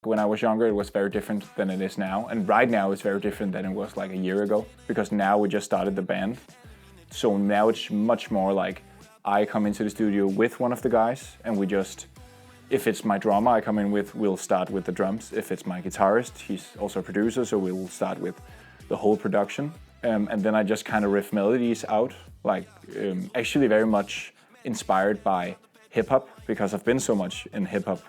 When I was younger, it was very different than it is now. And right now, it's very different than it was like a year ago, because now we just started the band. So now it's much more like I come into the studio with one of the guys, and we just, if it's my drummer I come in with, we'll start with the drums. If it's my guitarist, he's also a producer, so we'll start with the whole production. And then I just kind of riff melodies out, like actually very much inspired by hip-hop, because I've been so much in hip-hop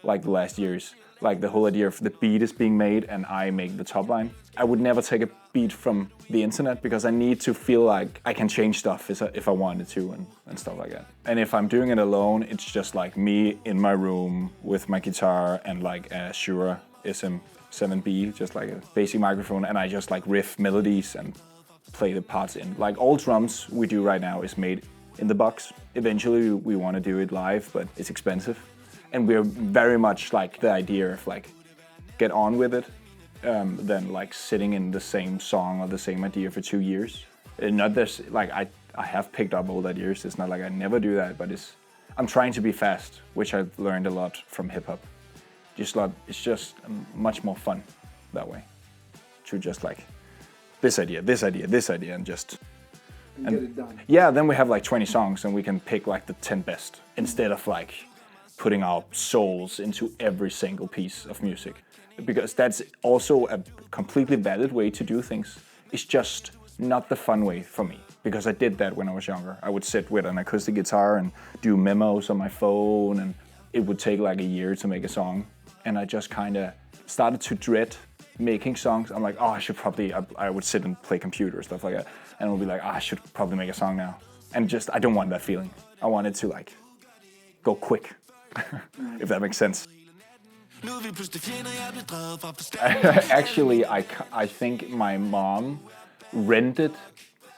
like the last years. Like the whole idea of the beat is being made and I make the top line. I would never take a beat from the internet, because I need to feel like I can change stuff if I wanted to and stuff like that. And if I'm doing it alone, it's just like me in my room with my guitar and like a Shure SM7B, just like a basic microphone, and I just like riff melodies and play the parts in. Like all drums we do right now is made in the box. Eventually we want to do it live, but it's expensive. And we're very much like the idea of like get on with it than like sitting in the same song or the same idea for 2 years. Not this, like I have picked up all that years. It's not like I never do that, but I'm trying to be fast, which I've learned a lot from hip hop. It's just much more fun that way, to just like this idea, and just and get it done. Yeah, then we have like 20 songs and we can pick like the 10 best instead of like putting our souls into every single piece of music. Because that's also a completely valid way to do things. It's just not the fun way for me, because I did that when I was younger. I would sit with an acoustic guitar and do memos on my phone, and it would take like a year to make a song. And I just kind of started to dread making songs. I'm like, oh, I would sit and play computer, stuff like that. And I would be like, oh, I should probably make a song now. And just, I don't want that feeling. I want it to like go quick, if that makes sense. Actually, I think my mom rented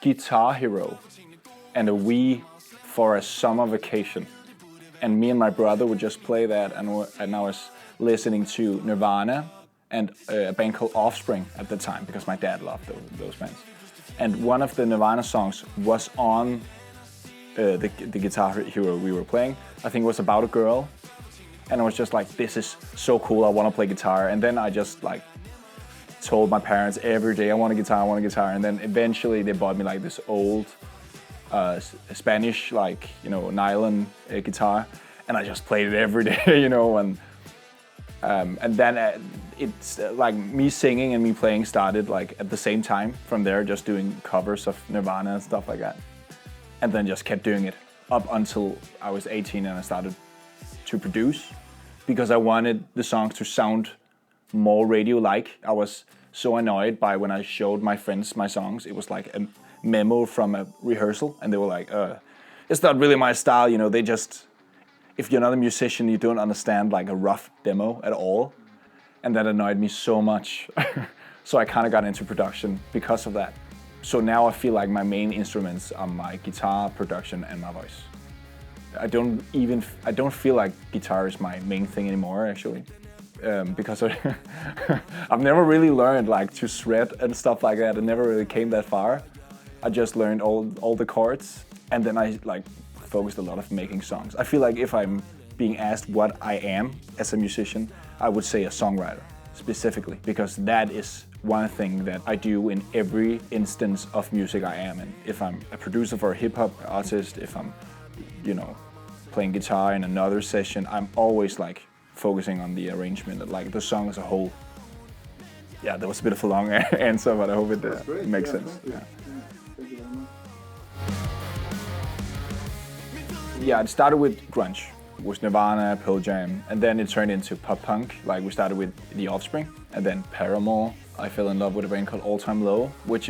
Guitar Hero and a Wii for a summer vacation. And me and my brother would just play that, and I was listening to Nirvana and a band called Offspring at the time, because my dad loved those bands. And one of the Nirvana songs was on the Guitar Hero we were playing. I think it was about a girl. And I was just like, this is so cool, I want to play guitar. And then I just like told my parents every day, I want a guitar. And then eventually they bought me like this old Spanish, like, you know, nylon guitar. And I just played it every day, you know. And then it's like me singing and me playing started like at the same time. From there, just doing covers of Nirvana and stuff like that. And then just kept doing it up until I was 18 and I started to produce, because I wanted the songs to sound more radio-like. I was so annoyed by when I showed my friends my songs. It was like a memo from a rehearsal, and they were like, it's not really my style, you know. They just, if you're not a musician, you don't understand like a rough demo at all. And that annoyed me so much. So I kind of got into production because of that. So now I feel like my main instruments are my guitar, production, and my voice. I don't feel like guitar is my main thing anymore, actually, because I've never really learned like to shred and stuff like that. I never really came that far. I just learned all the chords, and then I like focused a lot of making songs. I feel like if I'm being asked what I am as a musician, I would say a songwriter specifically, because that is one thing that I do in every instance of music I am in. If I'm a producer for a hip-hop artist, if I'm, you know, playing guitar in another session, I'm always like focusing on the arrangement, like the song as a whole. Yeah, that was a bit of a long answer, but I hope it makes sense. Yeah. Thank you very much. Yeah, it started with grunge. It was Nirvana, Pearl Jam, and then it turned into pop punk. Like we started with The Offspring, and then Paramore. I fell in love with a band called All Time Low, which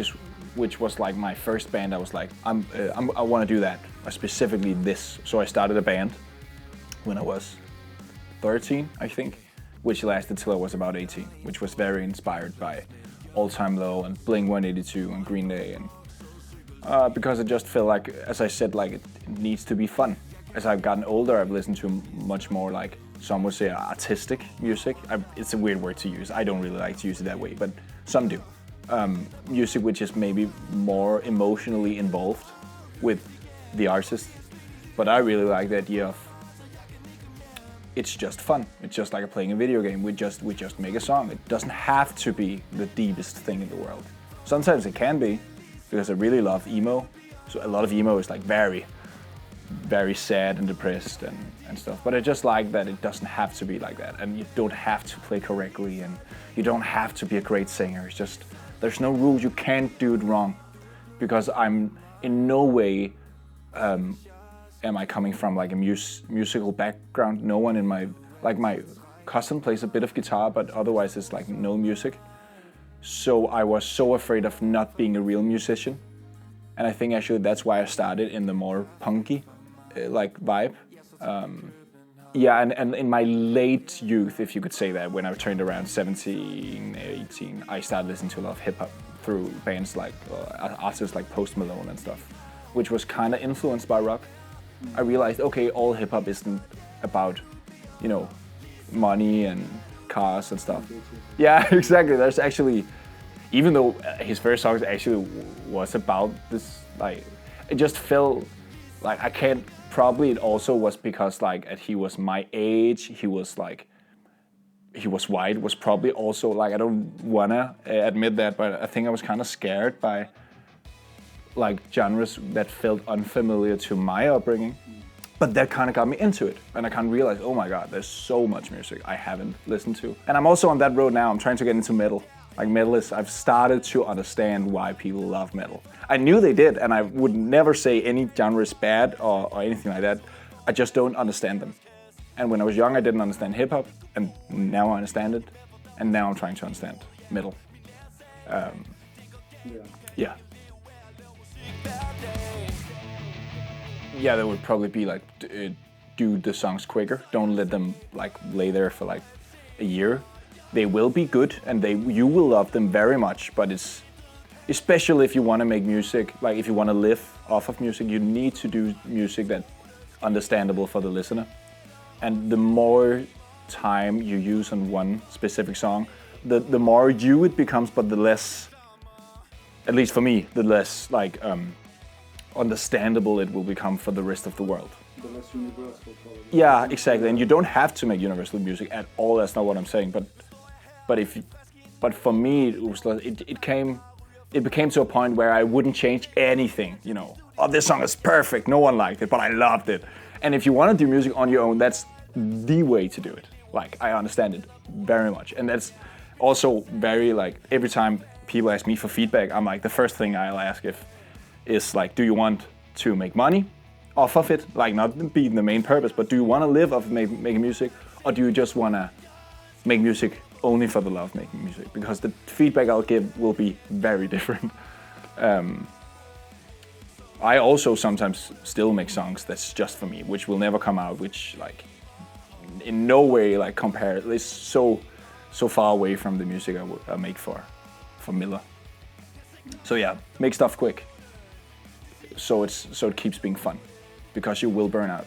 was like my first band. I was like, I want to do that, specifically this. So I started a band when I was 13, I think, which lasted till I was about 18, which was very inspired by All Time Low and Blink-182 and Green Day, and because it just felt like, as I said, like it needs to be fun. As I've gotten older, I've listened to much more like, some would say, artistic music. It's a weird word to use. I don't really like to use it that way, but some do. Music which is maybe more emotionally involved with the artist. But I really like the idea of it's just fun. It's just like playing a video game. We just make a song. It doesn't have to be the deepest thing in the world. Sometimes it can be, because I really love emo. So a lot of emo is like very, very sad and depressed and stuff. But I just like that it doesn't have to be like that. And you don't have to play correctly, and you don't have to be a great singer. It's just, there's no rules. You can't do it wrong. Because I'm in no way am I coming from like a musical background. No one in my cousin plays a bit of guitar, but otherwise it's like no music. So I was so afraid of not being a real musician. And I think actually that's why I started in the more punky like vibe. Yeah, and in my late youth, if you could say that, when I turned around 17, 18, I started listening to a lot of hip hop through bands like artists like Post Malone and stuff, which was kind of influenced by rock. I realized, okay, all hip hop isn't about, you know, money and cars and stuff. Yeah, exactly. There's actually, even though his first songs actually was about this, like, it just felt like I can't. Probably it also was because like he was my age. He was white. Was probably also like, I don't wanna admit that, but I think I was kind of scared by like genres that felt unfamiliar to my upbringing. But that kind of got me into it, and I kind of realized, oh my God, there's so much music I haven't listened to. And I'm also on that road now. I'm trying to get into metal. Like metal is, I've started to understand why people love metal. I knew they did, and I would never say any genre is bad or anything like that. I just don't understand them. And when I was young, I didn't understand hip hop, and now I understand it. And now I'm trying to understand metal. Yeah. Yeah, that would probably be like, do the songs quicker. Don't let them like lay there for like a year. They will be good, and you will love them very much, but it's, especially if you want to make music, like if you want to live off of music, you need to do music that's understandable for the listener. And the more time you use on one specific song, the more you it becomes, but the less, at least for me, the less like understandable it will become for the rest of the world. The less universal, probably. Yeah, exactly. And you don't have to make universal music at all. That's not what I'm saying. But for me, it became to a point where I wouldn't change anything. You know, oh, this song is perfect. No one liked it, but I loved it. And if you want to do music on your own, that's the way to do it. Like, I understand it very much. And that's also very, like, every time people ask me for feedback, I'm like, the first thing I'll ask is like, do you want to make money off of it? Like, not be the main purpose, but do you want to live off making music? Or do you just want to make music only for the love of making music? Because the feedback I'll give will be very different. I also sometimes still make songs that's just for me, which will never come out, which like in no way like compare. It's so far away from the music I make for Miller. So yeah, make stuff quick. So it keeps being fun, because you will burn out.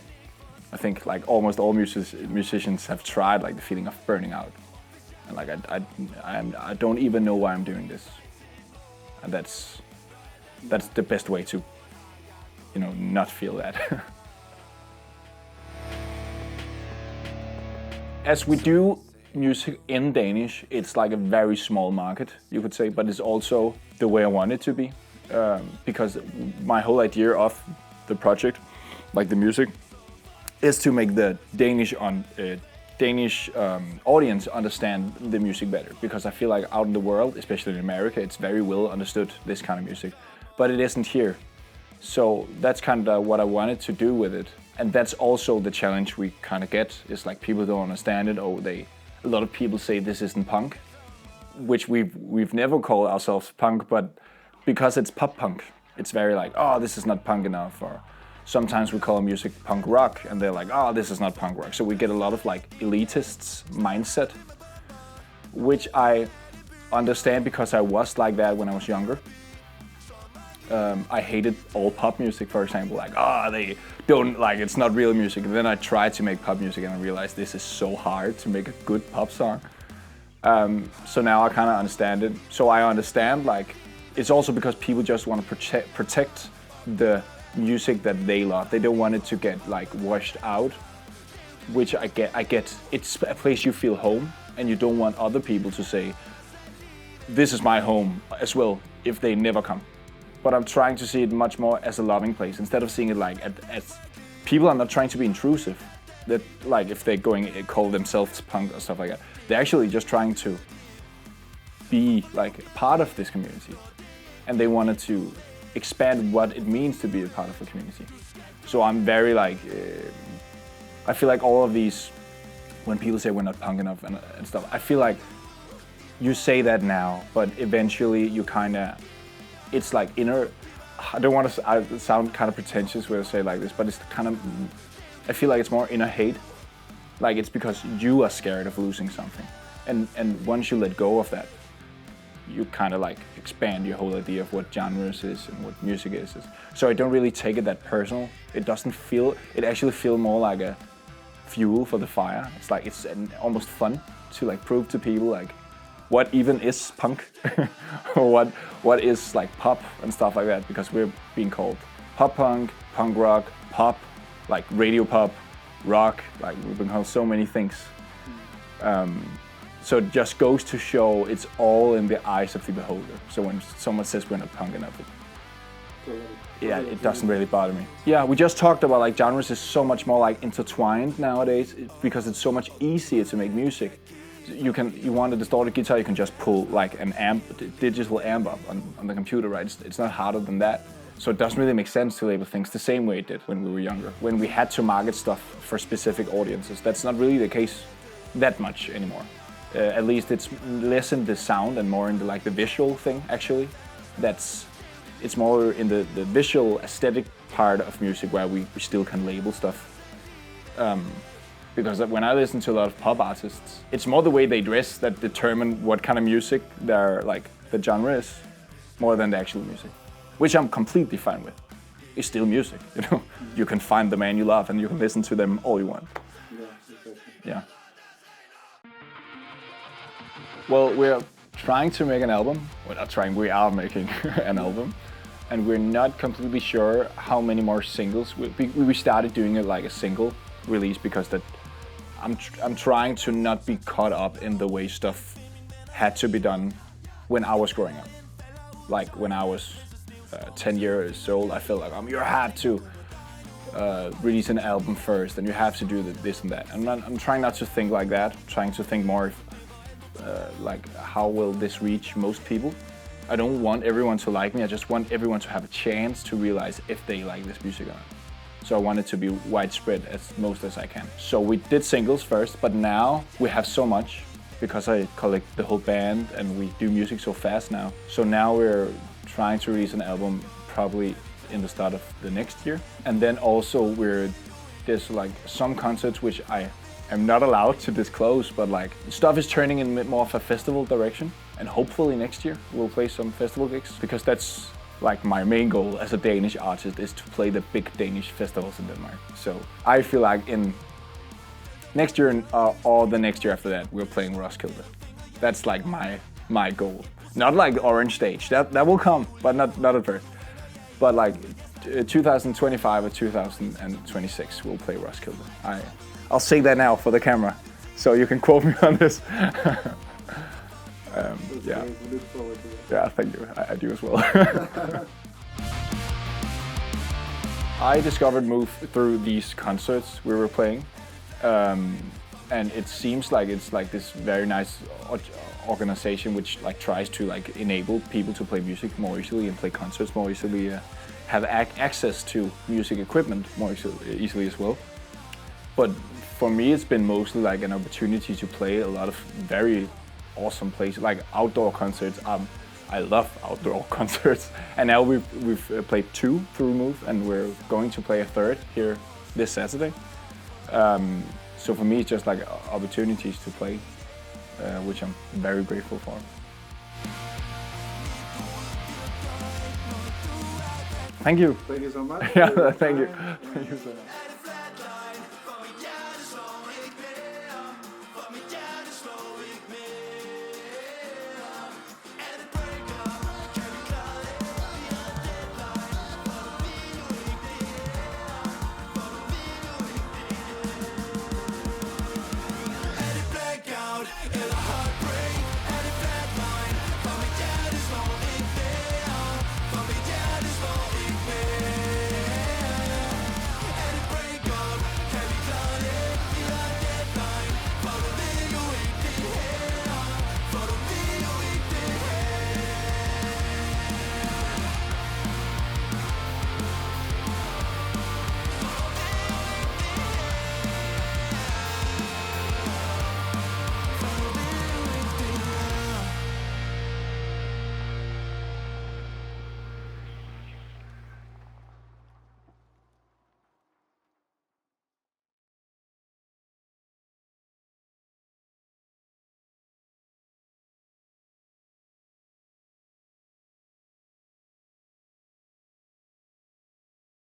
I think like almost all musicians have tried like the feeling of burning out, and like I don't even know why I'm doing this, and that's the best way to, you know, not feel that. As we do music in Danish, it's like a very small market, you could say, but it's also the way I want it to be, because my whole idea of the project, like the music, is to make the Danish audience understand the music better, because I feel like out in the world, especially in America, it's very well understood, this kind of music, but it isn't here. So that's kind of what I wanted to do with it. And that's also the challenge we kind of get, is like people don't understand it, or a lot of people say this isn't punk, which we've never called ourselves punk, but because it's pop punk, it's very like, oh, this is not punk enough, or sometimes we call music punk rock, and they're like, oh, this is not punk rock. So we get a lot of like elitists mindset, which I understand because I was like that when I was younger. I hated all pop music, for example, like, oh, they don't, like, it's not real music. And then I tried to make pop music and I realized this is so hard to make a good pop song. So now I kind of understand it. So I understand, like, it's also because people just want to protect the music that they love. They don't want it to get, like, washed out. which I get. It's a place you feel home, and you don't want other people to say, this is my home as well, if they never come. But I'm trying to see it much more as a loving place, instead of seeing it like as people are not trying to be intrusive. That like if they're going call themselves punk or stuff like that, they're actually just trying to be like part of this community, and they wanted to expand what it means to be a part of a community. So I'm very like, I feel like all of these, when people say we're not punk enough and stuff, I feel like you say that now, but eventually you kind of, it's like inner, I don't want to sound kind of pretentious when I say it like this, but it's kind of, I feel like it's more inner hate. Like it's because you are scared of losing something. And once you let go of that, you kind of like expand your whole idea of what genres is and what music is. So I don't really take it that personal. It doesn't feel, it actually feels more like a fuel for the fire. It's like, it's almost fun to like prove to people like what even is punk or what is like pop and stuff like that, because we're being called pop punk, punk rock, pop, like radio pop, rock, like we've been called so many things. So it just goes to show it's all in the eyes of the beholder. So when someone says we're not punk enough, it doesn't really bother me. Yeah, we just talked about like genres is so much more like intertwined nowadays because it's so much easier to make music. You want a distorted guitar, you can just pull like an digital amp up on the computer, right? It's not harder than that. So it doesn't really make sense to label things the same way it did when we were younger, when we had to market stuff for specific audiences. That's not really the case that much anymore. At least it's less in the sound and more in the like the visual thing. Actually, it's more in the visual aesthetic part of music where we still can label stuff. Because when I listen to a lot of pop artists, it's more the way they dress that determine what kind of music their like the genre is, more than the actual music, which I'm completely fine with. It's still music, you know. You can find the man you love and you can listen to them all you want. Yeah, exactly. Yeah. Well, we're trying to make an album. We're not trying, we are making an album. And we're not completely sure how many more singles. We started doing it like a single release because that I'm trying to not be caught up in the way stuff had to be done when I was growing up. Like when I was 10 years old, I felt like you have to release an album first and you have to do this and that. And I'm trying not to think like that. I'm trying to think more like how will this reach most people. I don't want everyone to like me, I just want everyone to have a chance to realize if they like this music or not. So I want it to be widespread as most as I can. So we did singles first, but now we have so much because I collect the whole band and we do music so fast now. So now we're trying to release an album probably in the start of the next year. And then also there's like some concerts which I am not allowed to disclose, but like stuff is turning in more of a festival direction. And hopefully next year we'll play some festival gigs, because that's like my main goal as a Danish artist is to play the big Danish festivals in Denmark. So I feel like in next year or the next year after that, we're playing Roskilde. That's like my goal. Not like Orange Stage, that will come, but not at first. But like 2025 or 2026, we'll play Roskilde. I'll say that now for the camera, so you can quote me on this. Yeah. We look forward to it. Yeah, thank you. I do as well. I discovered MUVE through these concerts we were playing, and it seems like it's like this very nice organization which like tries to like enable people to play music more easily and play concerts more easily, have access to music equipment more easily as well. But for me, it's been mostly like an opportunity to play a lot of very awesome places, like outdoor concerts. I love outdoor concerts, and now we've played 2 through MUVE, and we're going to play a 3rd here this Saturday. So for me, it's just like opportunities to play, which I'm very grateful for. Thank you. Thank you so much. Yeah, thank you. Thank you so much.